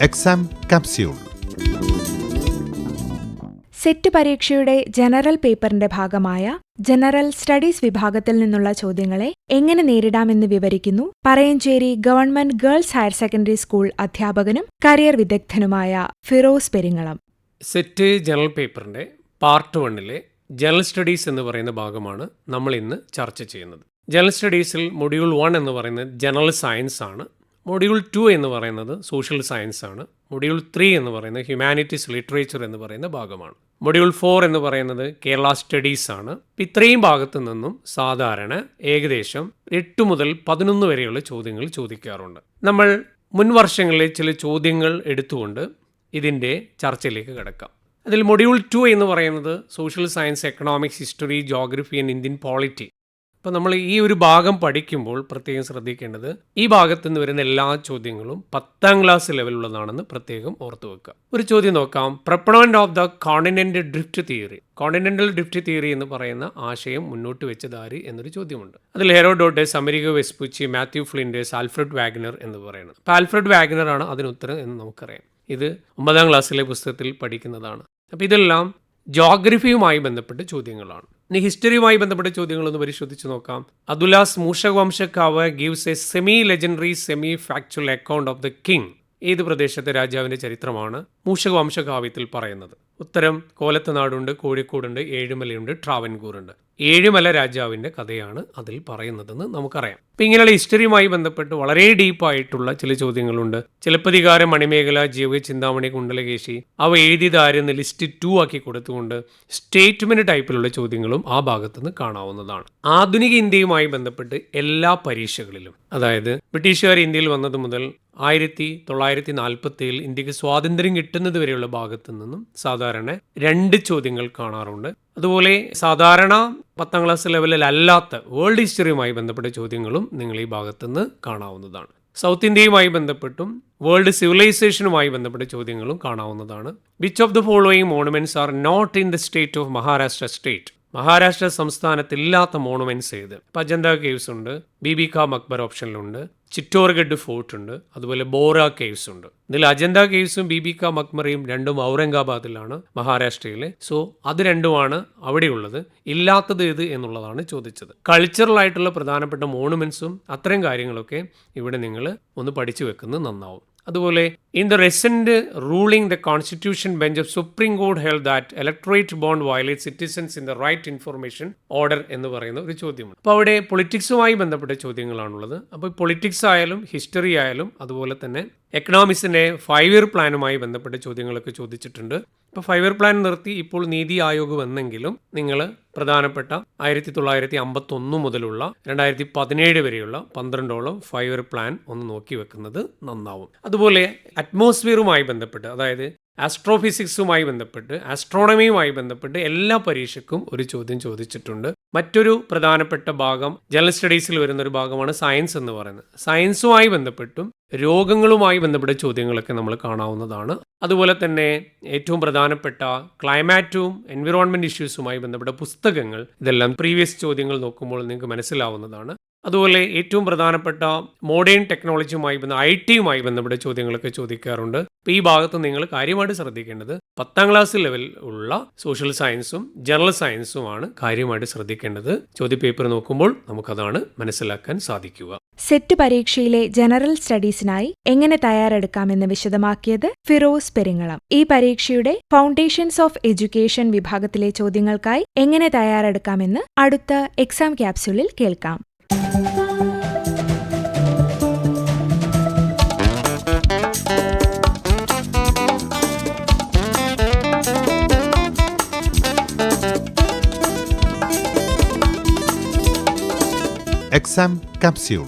Exam capsule. Set പരീക്ഷയുടെ general പേപ്പറിന്റെ ഭാഗമായ ജനറൽ സ്റ്റഡീസ് വിഭാഗത്തിൽ നിന്നുള്ള ചോദ്യങ്ങളെ എങ്ങനെ നേരിടാമെന്ന് വിവരിക്കുന്നു Parayancheri government girls higher secondary school അധ്യാപകനും കരിയർ വിദഗ്ധനുമായ ഫിറോസ് പെരിങ്ങളം. സെറ്റ് ജനറൽ പേപ്പറിന്റെ പാർട്ട് 1 ജനറൽ സ്റ്റഡീസ് എന്ന് പറയുന്ന ഭാഗമാണ് നമ്മൾ ഇന്ന് ചർച്ച ചെയ്യുന്നത്. ജനറൽ സ്റ്റഡീസിൽ മൊഡ്യൂൾ 1 എന്ന് പറയുന്നത് ജനറൽ സയൻസ് ആണ്. മൊഡ്യൂൾ 2 എന്ന് പറയുന്നത് സോഷ്യൽ സയൻസ് ആണ്. മൊഡ്യൂൾ 3 എന്ന് പറയുന്നത് ഹ്യൂമാനിറ്റീസ് ലിറ്ററേച്ചർ എന്ന് പറയുന്ന ഭാഗമാണ്. മൊഡ്യൂൾ 4 എന്ന് പറയുന്നത് കേരള സ്റ്റഡീസ് ആണ്. ഇത്രയും ഭാഗത്തു നിന്നും സാധാരണ ഏകദേശം 8 മുതൽ 11 വരെയുള്ള ചോദ്യങ്ങൾ ചോദിക്കാറുണ്ട്. നമ്മൾ മുൻ വർഷങ്ങളിലെ ചില ചോദ്യങ്ങൾ എടുത്തുകൊണ്ട് ഇതിൻ്റെ ചർച്ചയിലേക്ക് കിടക്കാം. അതിൽ മൊഡ്യൂൾ 2 എന്ന് പറയുന്നത് social science, economics, history, geography and Indian polity. അപ്പോൾ നമ്മൾ ഈ ഒരു ഭാഗം പഠിക്കുമ്പോൾ പ്രത്യേകം ശ്രദ്ധിക്കേണ്ടത് ഈ ഭാഗത്തു നിന്ന് വരുന്ന എല്ലാ ചോദ്യങ്ങളും 10ാം ക്ലാസ് ലെവലുള്ളതാണെന്ന് പ്രത്യേകം ഓർത്തു വെക്കുക. ഒരു ചോദ്യം നോക്കാം. Proponent of the continental drift theory. Continental drift theory എന്ന് പറയുന്ന ആശയം മുന്നോട്ട് വെച്ചത് ആര് എന്നൊരു ചോദ്യമുണ്ട്. അതിൽ Herodotus, Amerigo Vespucci, Matthew Flinders, Alfred Wegener എന്ന് പറയുന്നത്. അപ്പോൾ ആൽഫ്രഡ് വാഗ്നർ ആണ് അതിനുത്തരം എന്ന് നമുക്കറിയാം. ഇത് 9ാം ക്ലാസ്സിലെ പുസ്തകത്തിൽ പഠിക്കുന്നതാണ്. അപ്പോൾ ഇതെല്ലാം ജോഗ്രഫിയുമായി ബന്ധപ്പെട്ട ചോദ്യങ്ങളാണ്. ഇനി ഹിസ്റ്ററിയുമായി ബന്ധപ്പെട്ട ചോദ്യങ്ങളൊന്ന് പരിശോധിച്ച് നോക്കാം. അതുലാസ് മൂഷകവംശക്കാവ് gives a semi legendary semi factual account of the king. ഏത് പ്രദേശത്തെ രാജാവിൻ്റെ ചരിത്രമാണ് മൂഷകവംശകാവ്യത്തിൽ പറയുന്നത്? ഉത്തരം കോലത്തനാടുണ്ട്, കോഴിക്കോടുണ്ട്, ഏഴുമലയുണ്ട്, ട്രാവൻകൂറുണ്ട്. ഏഴുമല രാജാവിൻ്റെ കഥയാണ് അതിൽ പറയുന്നതെന്ന് നമുക്കറിയാം. അപ്പം ഇങ്ങനെയുള്ള ഹിസ്റ്ററിയുമായി ബന്ധപ്പെട്ട് വളരെ ഡീപ്പായിട്ടുള്ള ചില ചോദ്യങ്ങളുണ്ട്. ചിലപ്പതികാരം, മണിമേഖല, ജീവ ചിന്താമണി, കുണ്ടലകേശി അവ എഴുതിയതാരെന്ന് ലിസ്റ്റ് 2 ആക്കി കൊടുത്തുകൊണ്ട് സ്റ്റേറ്റ്മെന്റ് ടൈപ്പിലുള്ള ചോദ്യങ്ങളും ആ ഭാഗത്തുനിന്ന് കാണാവുന്നതാണ്. ആധുനിക ഇന്ത്യയുമായി ബന്ധപ്പെട്ട് എല്ലാ പരീക്ഷകളിലും, അതായത് ബ്രിട്ടീഷുകാർ ഇന്ത്യയിൽ വന്നത് മുതൽ 1947 ഇന്ത്യക്ക് സ്വാതന്ത്ര്യം കിട്ടുന്നത് വരെയുള്ള ഭാഗത്തു നിന്നും സാധാരണ 2 ചോദ്യങ്ങൾ കാണാറുണ്ട്. അതുപോലെ സാധാരണ 10ാം ക്ലാസ് ലെവലിൽ അല്ലാത്ത വേൾഡ് ഹിസ്റ്ററിയുമായി ബന്ധപ്പെട്ട ചോദ്യങ്ങളും നിങ്ങൾ ഈ ഭാഗത്തുനിന്ന് കാണാവുന്നതാണ്. സൗത്ത് ഇന്ത്യയുമായി ബന്ധപ്പെട്ടും വേൾഡ് സിവിലൈസേഷനുമായി ബന്ധപ്പെട്ട ചോദ്യങ്ങളും കാണാവുന്നതാണ്. Which of the following monuments are not in the state of Maharashtra state? Maharashtra സംസ്ഥാനത്തില്ലാത്ത മോണുമെന്റ്സ് ഏത്? അജന്ത കേവ്സ് ഉണ്ട്, ബീബിക മക്ബർ ഓപ്ഷനിലുണ്ട്, ചിറ്റോർഗഡ് ഫോർട്ട് ഉണ്ട്, അതുപോലെ ബോറ കേവ്സ് ഉണ്ട്. ഇതിൽ അജന്ത കേവ്സും ബീബിക മക്ബറയും രണ്ടും ഔറംഗാബാദിലാണ്, മഹാരാഷ്ട്രയിലെ. സോ അത് രണ്ടുമാണ് അവിടെയുള്ളത്. ഇല്ലാത്തത് ഏത് എന്നുള്ളതാണ് ചോദിച്ചത്. കൾച്ചറൽ ആയിട്ടുള്ള പ്രധാനപ്പെട്ട മോണുമെന്റ്സും അത്തരം കാര്യങ്ങളൊക്കെ ഇവിടെ നിങ്ങൾ ഒന്ന് പഠിച്ചു വെക്കുന്നത് നന്നാവും. അതുപോലെ in the recent ruling the constitution bench of supreme court held that electorate bond violate citizens in the right information order എന്ന് പറയുന്ന ഒരു ചോദ്യമാണ്. അപ്പോൾ അവിടെ പൊളിറ്റിക്സുമായി ബന്ധപ്പെട്ട ചോദ്യങ്ങളാണുള്ളത്. അപ്പോൾ പൊളിറ്റിക്സ് ആയാലും ഹിസ്റ്ററി ആയാലും അതുപോലെ തന്നെ എക്കണോമിക്സിന്റെ 5 ഇയർ പ്ലാനുമായി ബന്ധപ്പെട്ട ചോദ്യങ്ങളൊക്കെ ചോദിച്ചിട്ടുണ്ട്. ഇപ്പോൾ 5 ഇയർ പ്ലാൻ നിർത്തി ഇപ്പോൾ നീതി ആയോഗ് വന്നെങ്കിലും നിങ്ങൾ പ്രധാനപ്പെട്ട 1951 മുതലുള്ള 2017 വരെയുള്ള 12ഓളം 5 ഇയർ പ്ലാൻ ഒന്ന് നോക്കി വെക്കുന്നത് നന്നാവും. അതുപോലെ അറ്റ്മോസ്ഫിയറുമായി ബന്ധപ്പെട്ട്, അതായത് ആസ്ട്രോഫിസിക്സുമായി ബന്ധപ്പെട്ട്, ആസ്ട്രോണമിയുമായി ബന്ധപ്പെട്ട് എല്ലാ പരീക്ഷയ്ക്കും ഒരു ചോദ്യം ചോദിച്ചിട്ടുണ്ട്. മറ്റൊരു പ്രധാനപ്പെട്ട ഭാഗം ജനറൽ സ്റ്റഡീസിൽ വരുന്ന ഒരു ഭാഗമാണ് സയൻസ് എന്ന് പറയുന്നത്. സയൻസുമായി ബന്ധപ്പെട്ടും രോഗങ്ങളുമായി ബന്ധപ്പെട്ട ചോദ്യങ്ങളൊക്കെ നമ്മൾ കാണാവുന്നതാണ്. അതുപോലെ തന്നെ ഏറ്റവും പ്രധാനപ്പെട്ട ക്ലൈമാറ്റും എൻവിറോൺമെന്റ് ഇഷ്യൂസുമായി ബന്ധപ്പെട്ട പുസ്തകങ്ങൾ, ഇതെല്ലാം പ്രീവിയസ് ചോദ്യങ്ങൾ നോക്കുമ്പോൾ നിങ്ങൾക്ക് മനസ്സിലാവുന്നതാണ്. അതുപോലെ ഏറ്റവും പ്രധാനപ്പെട്ട മോഡേൺ ടെക്നോളജിയുമായി IT-യുമായി ബന്ധപ്പെട്ട ചോദ്യങ്ങളൊക്കെ ചോദിക്കാറുണ്ട്. അപ്പോൾ ഈ ഭാഗത്ത് നിങ്ങൾ കാര്യമായിട്ട് ശ്രദ്ധിക്കേണ്ടത് 10ാം ക്ലാസ് ലെവൽ ഉള്ള സോഷ്യൽ സയൻസും ജനറൽ സയൻസുമാണ് കാര്യമായിട്ട് ശ്രദ്ധിക്കേണ്ടത്. ചോദ്യപേപ്പർ നോക്കുമ്പോൾ നമുക്കതാണ് മനസ്സിലാക്കാൻ സാധിക്കുക. സെറ്റ് പരീക്ഷയിലെ ജനറൽ സ്റ്റഡീസിനായി എങ്ങനെ തയ്യാറെടുക്കാമെന്ന് വിശദമാക്കിയത് ഫിറോസ് പെരിങ്ങളം. ഈ പരീക്ഷയുടെ ഫൗണ്ടേഷൻസ് ഓഫ് എഡ്യൂക്കേഷൻ വിഭാഗത്തിലെ ചോദ്യങ്ങൾക്കായി എങ്ങനെ തയ്യാറെടുക്കാമെന്ന് അടുത്ത എക്സാം ക്യാപ്സ്യൂളിൽ കേൾക്കാം. Exam capsule.